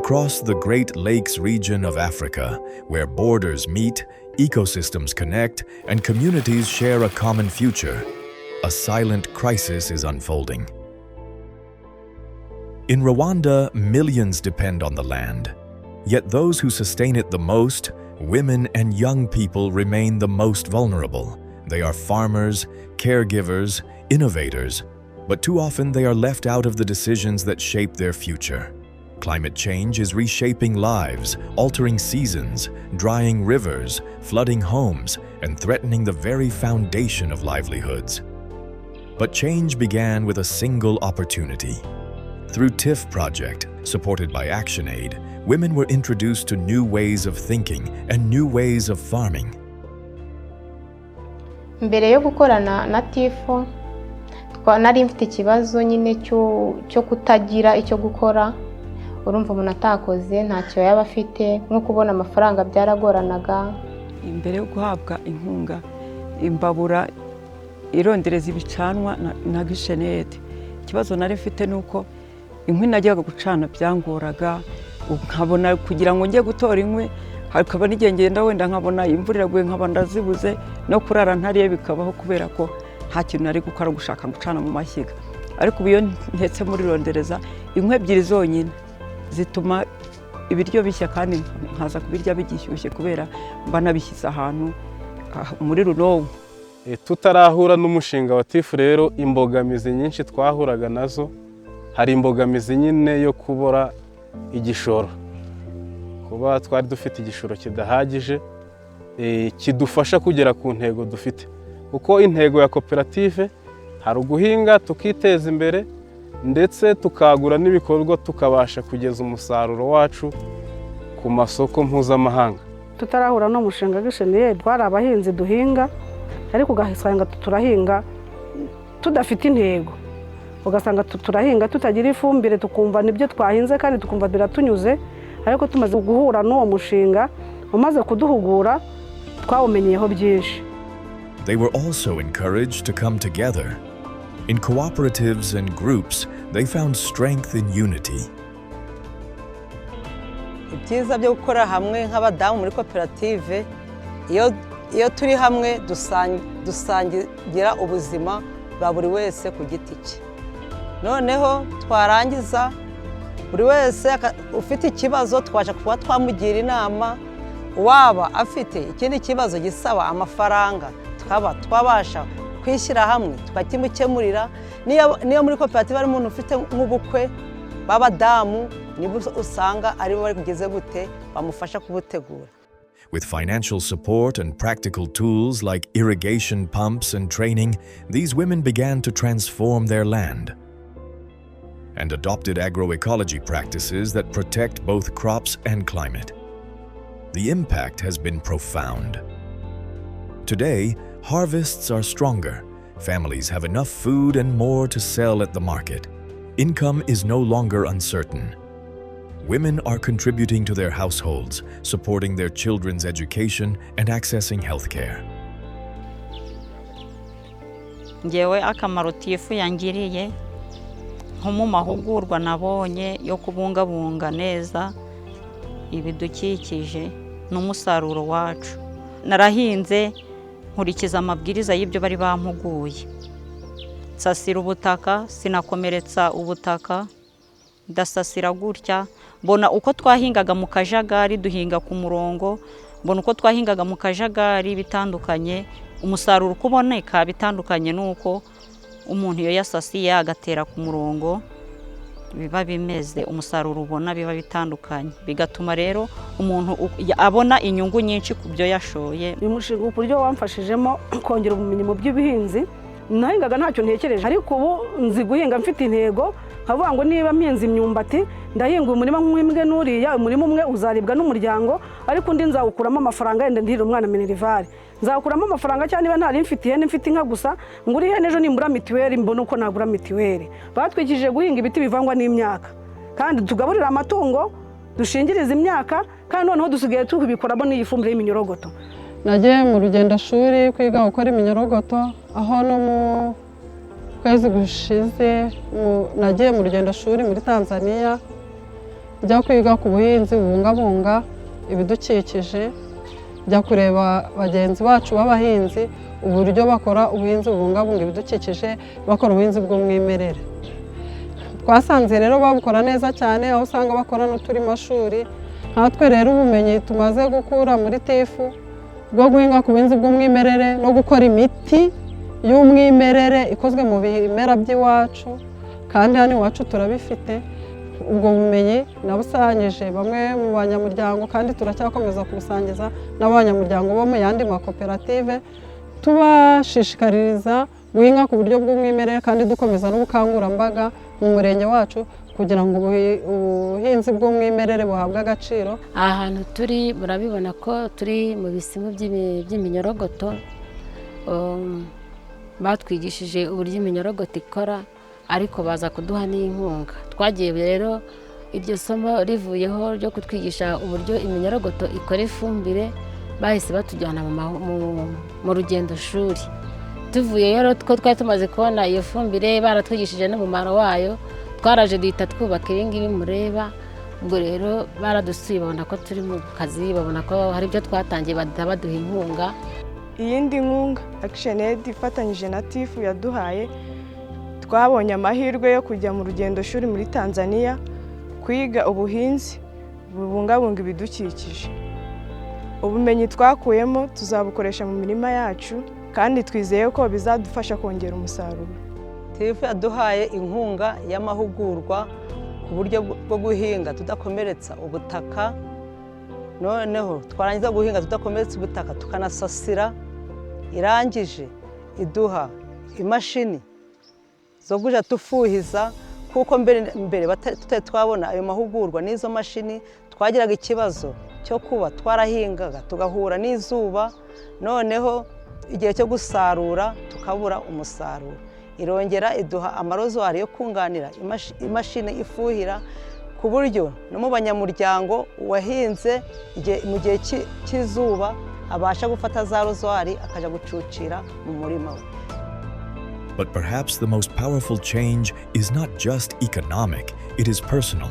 Across the Great Lakes region of Africa, where borders meet, ecosystems connect, and communities share a common future, a silent crisis is unfolding. In Rwanda, millions depend on the land. Yet those who sustain it the most, women and young people, remain the most vulnerable. They are farmers, caregivers, innovators, but too often they are left out of the decisions that shape their future. Climate change is reshaping lives, altering seasons, drying rivers, flooding homes, and threatening the very foundation of livelihoods. But change began with a single opportunity. Through TIF Project, supported by Actionaid, women were introduced to new ways of thinking and new ways of farming. Mbere yo gukorana na TIF, nari mfite ikibazo nyine cyo kutagira icyo gukora. Urumva umuntu atakoze ntacyo yaba afite, nko kubona amafaranga byaragoranaga. Imbere yo guhabwa inkunga, imbabura irondereza ibicanwa na Actionaid. Ikibazo nari mfite nuko inkwi najyaga gucana byangoraga, nkabona kugira ngo njye gutora inkwi hakaba n'igihe ngenda wenda nkabona imvura iraguye nkaba ndazibuze, no kurara ntariye bikabaho kubera ko nta kintu nari gukora gushaka gucana mu mashyiga. Ariko ubu iyo ntetse muri rondereza inkwi ebyiri zonyine zituma ibiryo bishya kandi nkaza kubirya bigishyushye kubera mba nabishyize ahantu muri runonko. Tutarahura n'umushinga wa TIF rero, imbogamizi nyinshi twahuraga nazo. Hari imbogamizi nyine yo kubura igishoro, kuba twari dufite igishoro kidahagije kidufasha kugera ku ntego dufite, kuko intego ya koperative hari uguhinga tukiteza imbere ndetse tukagura n'ibikorwa tukabasha kugeza umusaruro wacu ku masoko mpuzamahanga. Tutarahura n'umushinga w'Actionaid, twari abahinzi duhinga, ariko ugasanga turahinga tudafite intego, ugasanga turahinga tutagira ifumbire, tukumva nibyo twahinze kandi tukumva biratunyuze. Ariko tumaze guhura n'uwo mushinga umaze kuduhugura, twawumenyeyeho byinshi. They were also encouraged to come together. In cooperatives and groups, they found strength in unity. Ibyiza byo gukora hamwe nk'abadamu muri koperative, iyo turi hamwe dusangira ubuzima bwa buri wese ku giti cye. Noneho twarangiza buri wese ufite ikibazo twasha kuba twamugira inama, waba afite ikindi kibazo gisaba amafaranga twabasha kwishyira hamwe tukakimukemurira. Niyo muri koperative ari umuntu ufite nk'ubukwe b'abadamu, nibo usanga ari bo bari kugeze gute bamufasha kubutegura. With financial support and practical tools like irrigation pumps and training, these women began to transform their land and adopted agroecology practices that protect both crops and climate. The impact has been profound. Today, harvests are stronger. Families have enough food and more to sell at the market. Income is no longer uncertain. Women are contributing to their households, supporting their children's education and accessing healthcare. Ngewe akamaro TIF yangiriye nko mu mahugurwa nabonye yo kubungabunga neza ibidukikije n'umusaruro wacu. Narahinze nkurikiza amabwiriza y'ibyo bari bampuguye. Nsasira ubutaka, sinakomeretsa ubutaka, ndasasira gutya. Mbona uko twahingaga mu kajagari duhinga ku murongo, mbona uko twahingaga mu kajagari bitandukanye, umusaruro kuboneka bitandukanye nuko umuntu iyo yasasiye agatera ku murongo biba bimeze, umusaruro ubona biba bitandukanye, bigatuma rero umuntu abona inyungu nyinshi ku byo yashoye. Uyu mushinga uburyo wamfashijemo kongera ubumenyi mu by'ubuhinzi. Nahingaga ntacyo ntekereje, ariko ubu nzi guhinga mfite intego, nkavuga ngo niba mpinze imyumbati ndahinga umurima nk'umwe n'uriya, umurima umwe uzaribwa n'umuryango, ariko undi nzawukuramo amafaranga yenda ndihira umwana minerivare. Nzawukuramo amafaranga cyane niba ntari mfite ihene, mfite inka gusa, nguri ihene ejo nimbura mitiweli mbona uko nagura mitiweli. Batwikije guhinga ibiti bivangwa n'imyaka, kandi tugaburira amatungo, dushingiriza imyaka, kandi noneho dusigaye tubikoramo n'iyi fumbire y'iminyorogoto. Nagiye mu rugendashuri kwiga gukora iminyorogoto, aho no mu kwezi gushize nagiye mu rugendashuri muri Tanzania, njya kwiga ku buhinzi bubungabunga ibidukikije, njya kureba bagenzi bacu b'abahinzi uburyo bakora ubuhinzi bubungabunga ibidukikije, bakora ubuhinzi bw'umwimerere. Twasanze rero babukora neza cyane, aho usanga bakora n'uturimashuri. Natwe rero ubumenyi tumaze gukura muri TIF bwo guhinga ku buhinzi bw'umwimerere no gukora imiti y'umwimerere ikozwe mu bimera by'iwacu, kandi hano iwacu turabifite. Ubwo bumenyi nabusangije bamwe mu banyamuryango, kandi turacyakomeza kubusangiza n'abanyamuryango bo mu yandi makoperative, tubashishikaririza guhinga ku buryo bw'umwimerere, kandi dukomeza n'ubukangurambaga mu murenge wacu kugira ngo ubuhinzi bw'umwimerere buhabwe agaciro. Aha hantu turi murabibona ko turi mu bisimu by'iminyorogoto. Batwigishije uburyo iminyorogoto ikora, ariko baza kuduha n'inkunga. Twagiye rero iryo somo rivuyeho ryo kutwigisha uburyo iminyorogoto ikora ifumbire, bahise batujyana mu rugendo shuri. Tuvuye rero ko twari tumaze kubona iyo fumbire, baratwigishije n'umumaro wayo, twaraje duhita twubaka ibi ngibi mureba. Ubwo rero baradusuye, babona ko turi mu kazi, babona ko hari ibyo twatangiye, bahita baduha inkunga. Iyindi nkunga Actionaid ifatanyije na TIF yaduhaye, twabonye amahirwe yo kujya mu rugendo shuri muri Tanzania kwiga ubuhinzi bubungabunga ibidukikije. Ubumenyi twakuyemo tuzabukoresha mu mirima yacu, kandi twizeye ko bizadufasha kongera umusaruro. TIF yaduhaye inkunga y'amahugurwa ku buryo bwo guhinga tudakomeretsa ubutaka, noneho twarangiza guhinga tudakomeretsa ubutaka tukanasasira. Irangije iduha imashini zo kuja tufuhiza, kuko mbere tutari twabona ayo mahugurwa n'izo mashini, twagiraga ikibazo cyo kuba twarahingaga tugahura n'izuba, noneho igihe cyo gusarura tukabura umusaruro. Irongera iduha amarozwari yo kunganira imashini ifuhira, ku buryo no mu banyamuryango wahinze mu gihe cy'izuba abasha gufata za rozwari akaja gucucira mu murima we. But perhaps the most powerful change is not just economic, it is personal.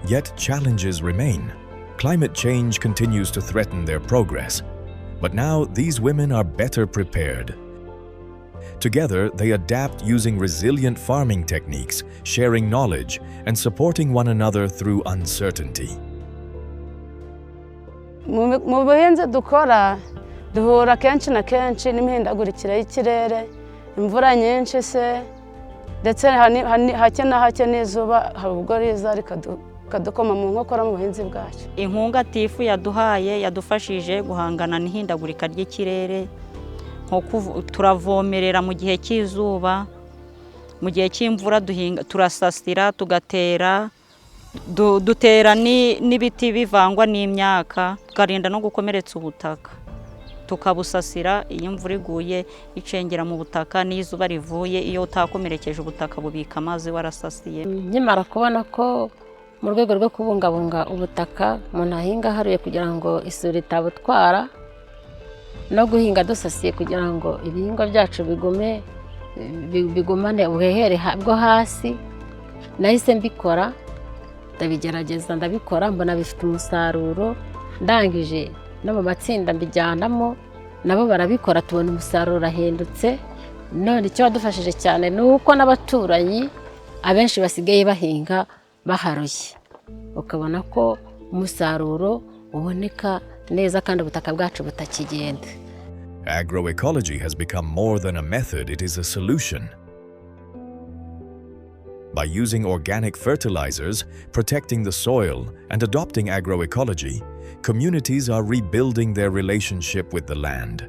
Yet challenges remain. Climate change continues to threaten their progress. But now these women are better prepared. Together, they adapt using resilient farming techniques, sharing knowledge, and supporting one another through uncertainty. Mu buhinzi dukora duhura kenshi na kenshi n'imihindagurikire y'ikirere, imvura nyinshi se, ndetse hake na hake n'izuba ubwo riza rikadukoma mu nkokora mu buhinzi bwacu. Inkunga TIF yaduhaye yadufashije guhangana n'ihindagurika ry'ikirere, nko turavomerera mu gihe cy'izuba, mu gihe cy'imvura turasasira, tugatera, dutera n'ibiti bivangwa n'imyaka, tukarinda no gukomeretsa ubutaka, tukabusasira. Iyo imvura iguye icengera mu butaka, n'izuba rivuye iyo utakomerekeje ubutaka bubika amazi warasasiye. Nkimara kubona ko mu rwego rwo kubungabunga ubutaka umuntu ahinga haruye kugira ngo isuri itabutwara, no guhinga dusasiye kugira ngo ibihingwa byacu bigumane ubuhehere bwo hasi, nahise mbikora, ndabigerageza ndabikora, mbona bifite umusaruro. Ndangije no mu matsinda mbijyanamo, nabo barabikora, tubona umusaruro ahindutse. None icyo wadufashije cyane ni uko n'abaturanyi abenshi basigaye bahinga baharuye, ukabona ko umusaruro uboneka neza kandi ubutaka bwacu butakigenda. Agroecology has become more than a method, it is a solution. By using organic fertilizers, protecting the soil, and adopting agroecology, communities are rebuilding their relationship with the land.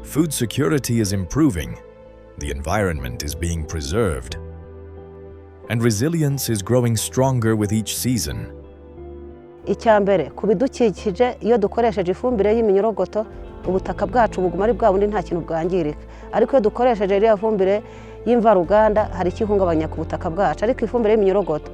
Food security is improving, the environment is being preserved, and resilience is growing stronger with each season. Icyambere ku bidukikije, iyo dukoresheje ifumbire y'iminyorogoto ubutaka bwacu buguma ari bwa bundi nta kintu bwangirika, ariko iyo dukoresheje iriya fumbire y'imvaruganda hari ikihungabanya ku butaka bwacu. Ariko ifumbire y'iminyorogoto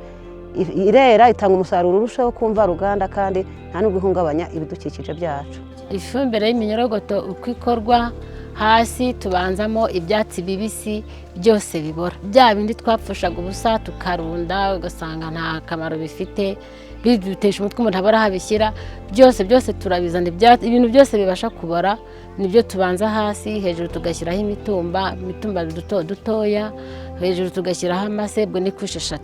irera, itanga umusaruro urushaho ku mvaruganda, kandi nta n'ubwo ihungabanya ibidukikije byacu. Ifumbire y'iminyorogoto uko ikorwa, hasi tubanzamo ibyatsi bibisi byose bibora, bya bindi twapfushaga ubusa tukarunda ugasanga nta kamaro bifite, bidutesha umutwe umuntu abara habishyira, byose turabizana, ibintu byose bibasha kubora nibyo tubanza hasi, hejuru tugashyiraho imitumba dutoya, hejuru tugashyiraho amase, bwo ni kusha 3.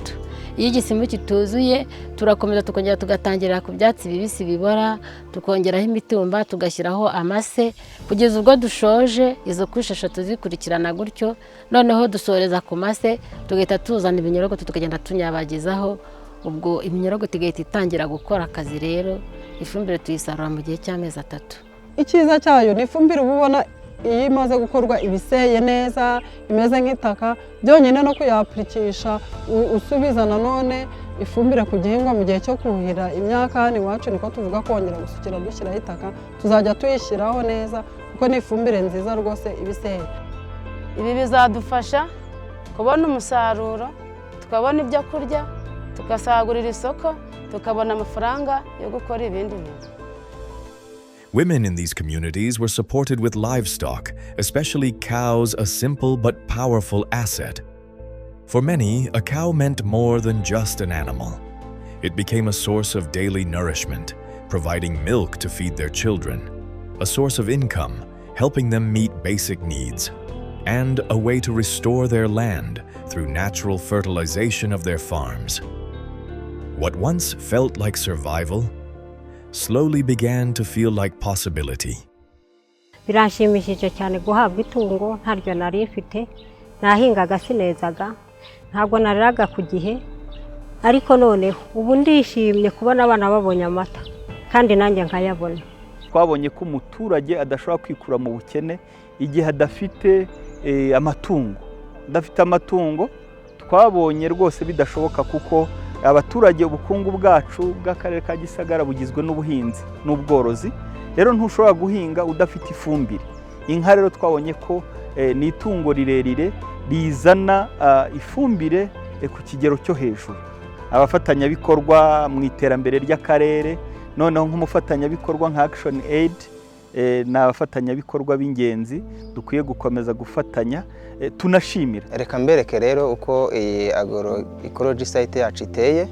Iyo igisimbu kituzuye turakomeza tukongera tugatangirira ku byatsi bibisi bibora, tukongeraho imitumba tugashyiraho amase, kugeza ubwo dushoje izo kusha 3 zikurikirana gutyo. Noneho dusoreza ku mase, tugahita tuzana ibinyorogoto tukagenda tunyabagizaho, ubwo iminyorogoto igahita itangira gukora akazi. Rero ifumbire tuyisarura mu gihe cy'amezi 3. Icyiza cyayo ni ifumbire ubona iyo imaze gukorwa ibiseye neza, imeze nk'itaka, byonyine no kuyapurikisha usubiza nanone ifumbire ku gihingwa mu gihe cyo kuhira imyaka. Hano iwacu niko tuvuga kongera gusukira dushyiraho itaka, tuzajya tuyishyiraho neza kuko ni ifumbire nziza rwose ibiseye. Ibi bizadufasha kubona umusaruro, tukabona ibyo kurya, tugasagurira isoko, tukabona amafaranga yo gukora ibindi bintu. Women in these communities were supported with livestock, especially cows, a simple but powerful asset. For many, a cow meant more than just an animal. It became a source of daily nourishment, providing milk to feed their children, a source of income, helping them meet basic needs, and a way to restore their land through natural fertilization of their farms. What once felt like survival slowly began to feel like possibility. Biranshimishije cyane guhabwa itungo ntaryo nari mfite, nahingaga sinezaga, ntabwo nariraga ku gihe, ariko noneho ubu ndishimye kubona abana babonye amata kandi nanjye nkayabona. Twabonye ko umuturage adashobora kwikura mu bukene igihe adafite amatungo, twabonye rwose bidashoboka kuko abaturage ubukungu bwacu bw'akarere ka Gisagara bugizwe n'ubuhinzi n'ubworozi. Rero ntushobora guhinga udafite ifumbire. Inka rero twabonye ko ni itungo rirerire rizana ifumbire ku kigero cyo hejuru. Abafatanyabikorwa mu iterambere ry'akarere, noneho nk'umufatanyabikorwa nka Actionaid ni abafatanyabikorwa b'ingenzi dukwiye gukomeza gufatanya tunashimira. Reka mbereke rero uko ecology site yacu iteye.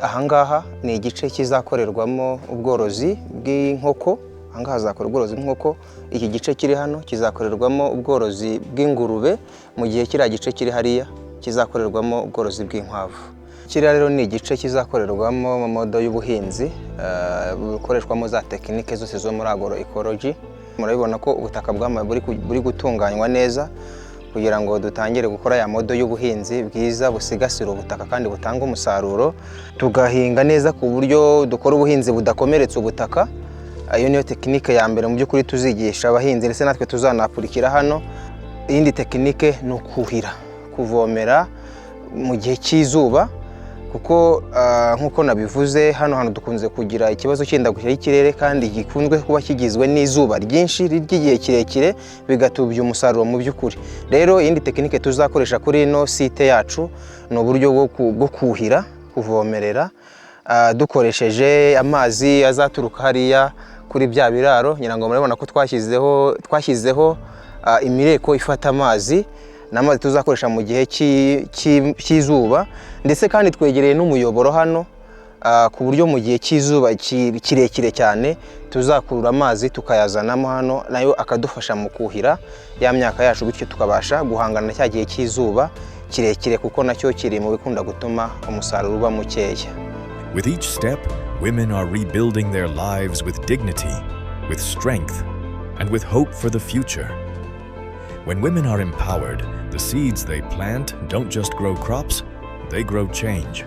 Ahangaha ni igice kizakorerwamo ubworozi bw'inkoko. Ahangaha hazakorerwa ubworozi bw'inkoko. Iki gice kiri hano kizakorerwamo ubworozi bw'ingurube, mu gihe kiriya gice kiri hariya kizakorerwamo ubworozi bw'inkwavu. Kiriya rero ni igice kizakorerwamo modo y'ubuhinzi bukoreshwamo za tekinike zose zo muri agroecology. Murabibona ko ubutaka bw'amabuye buri gutunganywa neza kugira ngo dutangire gukora ya modo y'ubuhinzi bwiza busigasira ubutaka kandi butanga umusaruro, tugahinga neza ku buryo dukora ubuhinzi budakomeretsa ubutaka. Iyo niyo tekinike ya mbere mu by'ukuri tuzigisha abahinzi, ndetse natwe tuzanapurikira hano. Iyindi tekinike ni ukuhira, kuvomera mu gihe cy'izuba, kuko nk'uko nabivuze hano hantu dukunze kugira ikibazo cy'indagukira y'ikirere kandi gikunzwe kuba kigizwe n'izuba ryinshi ry'igihe kirekire, bigatubya umusaruro mu by'ukuri. Rero iyindi tekinike tuzakoresha kuri ino site yacu ni uburyo bwo kuhira, kuvomerera dukoresheje amazi azaturuka hariya kuri bya biraro. Nyirango murabona ko twashyizeho imireko ifata amazi, n'amazi tuzakoresha mu gihe cy'izuba, ndetse kandi twegereye n'umuyoboro hano ku buryo mu gihe cy'izuba kirekire cyane tuzakurura amazi tukayazanamo hano, nayo akadufasha mu kuhira ya myaka yacu, bityo tukabasha guhangana na cya gihe cy'izuba kirekire, kuko nacyo kiri mu bikunda gutuma umusaruro uba mukeya. With each step, women are rebuilding their lives with dignity, with strength, and with hope for the future. When women are empowered, the seeds they plant don't just grow crops, they grow change.